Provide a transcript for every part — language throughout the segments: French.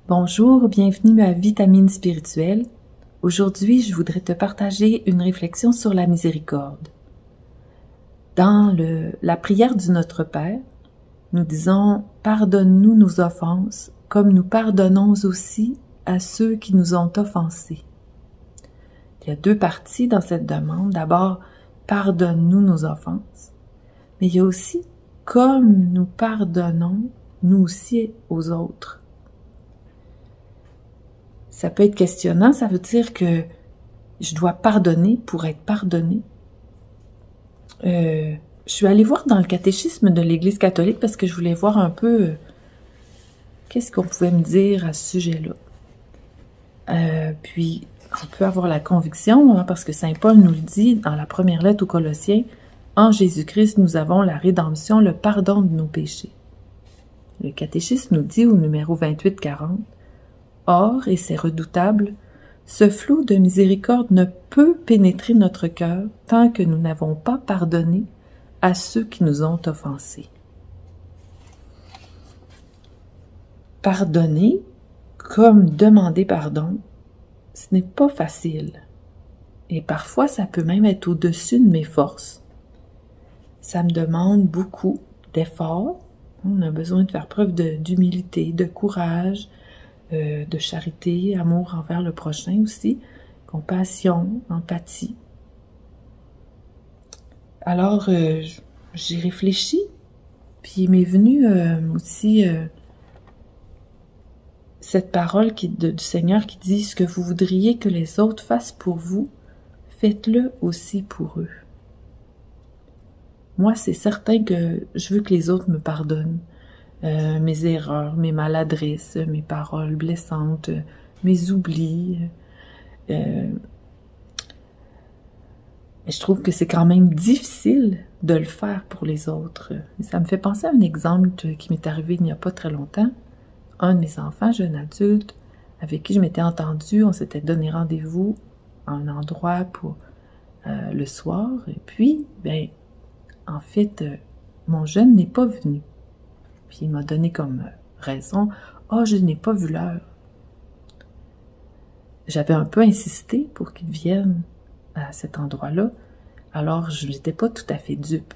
Bonjour, bienvenue à Vitamine spirituelle. Aujourd'hui, je voudrais te partager une réflexion sur la miséricorde. Dans la prière du Notre Père, nous disons « Pardonne-nous nos offenses, comme nous pardonnons aussi à ceux qui nous ont offensés. » Il y a deux parties dans cette demande. D'abord, « Pardonne-nous nos offenses », mais il y a aussi « Comme nous pardonnons, nous aussi aux autres ». Ça peut être questionnant, ça veut dire que je dois pardonner pour être pardonné. Je suis allée voir dans le catéchisme de l'Église catholique parce que je voulais voir un peu qu'est-ce qu'on pouvait me dire à ce sujet-là. Puis, on peut avoir la conviction, parce que Saint Paul nous le dit dans la première lettre aux Colossiens, « En Jésus-Christ, nous avons la rédemption, le pardon de nos péchés. » Le catéchisme nous dit au numéro 2840, « Or, et c'est redoutable, ce flot de miséricorde ne peut pénétrer notre cœur tant que nous n'avons pas pardonné à ceux qui nous ont offensés. » Pardonner, comme demander pardon, ce n'est pas facile. Et parfois, ça peut même être au-dessus de mes forces. Ça me demande beaucoup d'efforts. On a besoin de faire preuve d'humilité, de courage, de charité, amour envers le prochain aussi, compassion, empathie. Alors, j'ai réfléchi, puis il m'est venu aussi cette parole du Seigneur qui dit « Ce que vous voudriez que les autres fassent pour vous, faites-le aussi pour eux. » Moi, c'est certain que je veux que les autres me pardonnent. Mes erreurs, mes maladresses, mes paroles blessantes, mes oublis. Mais je trouve que c'est quand même difficile de le faire pour les autres. Ça me fait penser à un exemple qui m'est arrivé il n'y a pas très longtemps. Un de mes enfants, jeune adulte, avec qui je m'étais entendue, on s'était donné rendez-vous à un endroit pour le soir. Et puis, en fait, mon jeune n'est pas venu. Puis il m'a donné comme raison, « Ah, je n'ai pas vu l'heure. » J'avais un peu insisté pour qu'il vienne à cet endroit-là, alors je n'étais pas tout à fait dupe.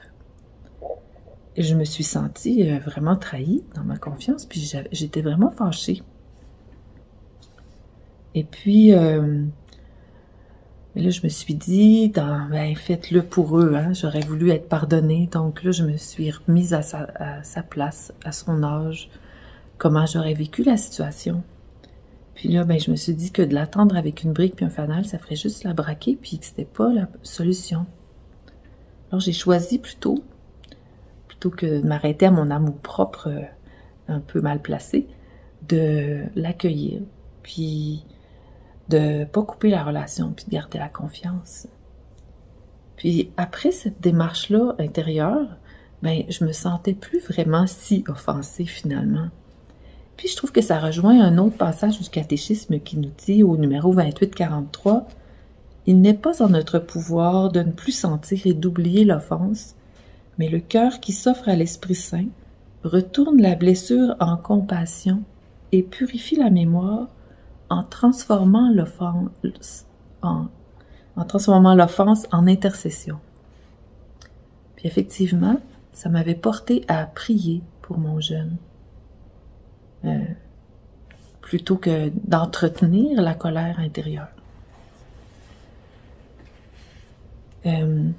Et je me suis sentie vraiment trahie dans ma confiance, puis j'étais vraiment fâchée. Et puis, là, je me suis dit, faites-le pour eux, hein. J'aurais voulu être pardonnée, donc là, je me suis remise à sa place, à son âge, comment j'aurais vécu la situation. Puis là, je me suis dit que de l'attendre avec une brique puis un fanal, ça ferait juste la braquer, puis que c'était pas la solution. Alors, j'ai choisi plutôt que de m'arrêter à mon amour-propre un peu mal placé, de l'accueillir, puis de pas couper la relation, puis de garder la confiance. Puis après cette démarche-là intérieure, je me sentais plus vraiment si offensée finalement. Puis je trouve que ça rejoint un autre passage du catéchisme qui nous dit au numéro 2843, « Il n'est pas en notre pouvoir de ne plus sentir et d'oublier l'offense, mais le cœur qui s'offre à l'Esprit Saint retourne la blessure en compassion et purifie la mémoire en transformant l'offense en intercession. » Puis effectivement, ça m'avait porté à prier pour mon jeune, plutôt que d'entretenir la colère intérieure. Il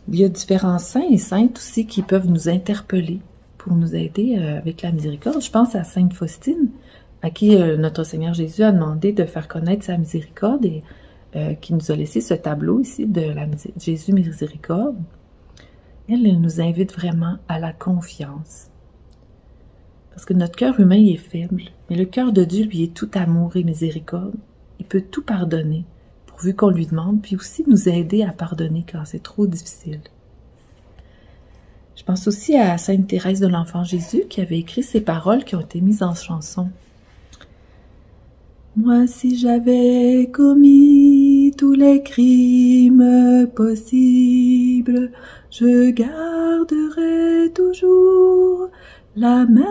y a différents saints et saintes aussi qui peuvent nous interpeller pour nous aider avec la miséricorde. Je pense à Sainte Faustine, à qui notre Seigneur Jésus a demandé de faire connaître sa miséricorde et qui nous a laissé ce tableau ici de Jésus miséricorde. Elle nous invite vraiment à la confiance. Parce que notre cœur humain est faible, mais le cœur de Dieu, lui, est tout amour et miséricorde. Il peut tout pardonner, pourvu qu'on lui demande, puis aussi nous aider à pardonner quand c'est trop difficile. Je pense aussi à Sainte Thérèse de l'Enfant Jésus, qui avait écrit ces paroles qui ont été mises en chanson. « Moi, si j'avais commis tous les crimes possibles, je garderais toujours la même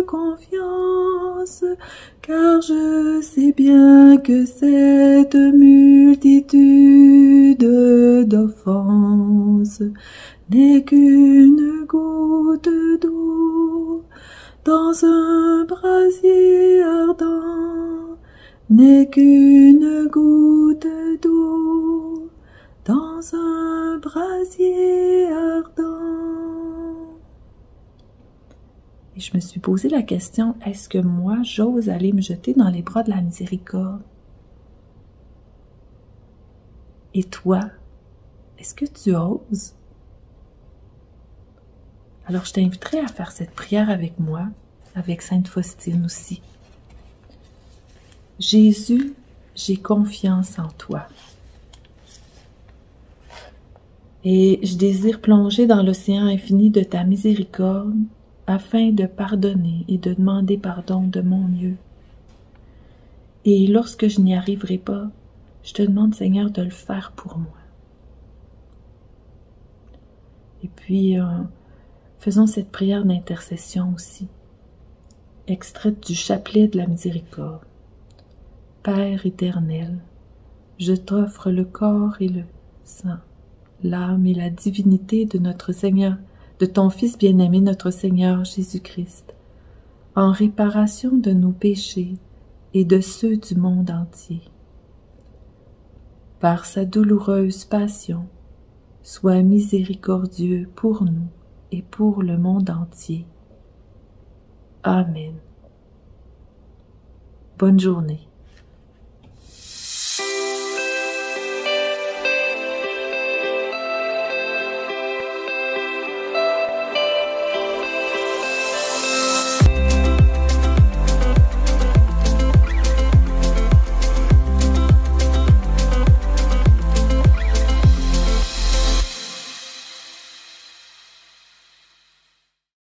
confiance bien que cette multitude d'offenses n'est qu'une goutte d'eau dans un brasier ardent, n'est qu'une goutte d'eau dans un brasier ardent. Et je me suis posé la question, est-ce que moi, j'ose aller me jeter dans les bras de la miséricorde? Et toi, est-ce que tu oses? Alors, je t'inviterai à faire cette prière avec moi, avec Sainte Faustine aussi. Jésus, j'ai confiance en toi. Et je désire plonger dans l'océan infini de ta miséricorde afin de pardonner et de demander pardon de mon mieux. Et lorsque je n'y arriverai pas, je te demande, Seigneur, de le faire pour moi. Et puis, faisons cette prière d'intercession aussi, extraite du chapelet de la miséricorde. Père éternel, je t'offre le corps et le sang, l'âme et la divinité de notre Seigneur, de ton Fils bien-aimé, notre Seigneur Jésus-Christ, en réparation de nos péchés et de ceux du monde entier. Par sa douloureuse passion, sois miséricordieux pour nous et pour le monde entier. Amen. Bonne journée.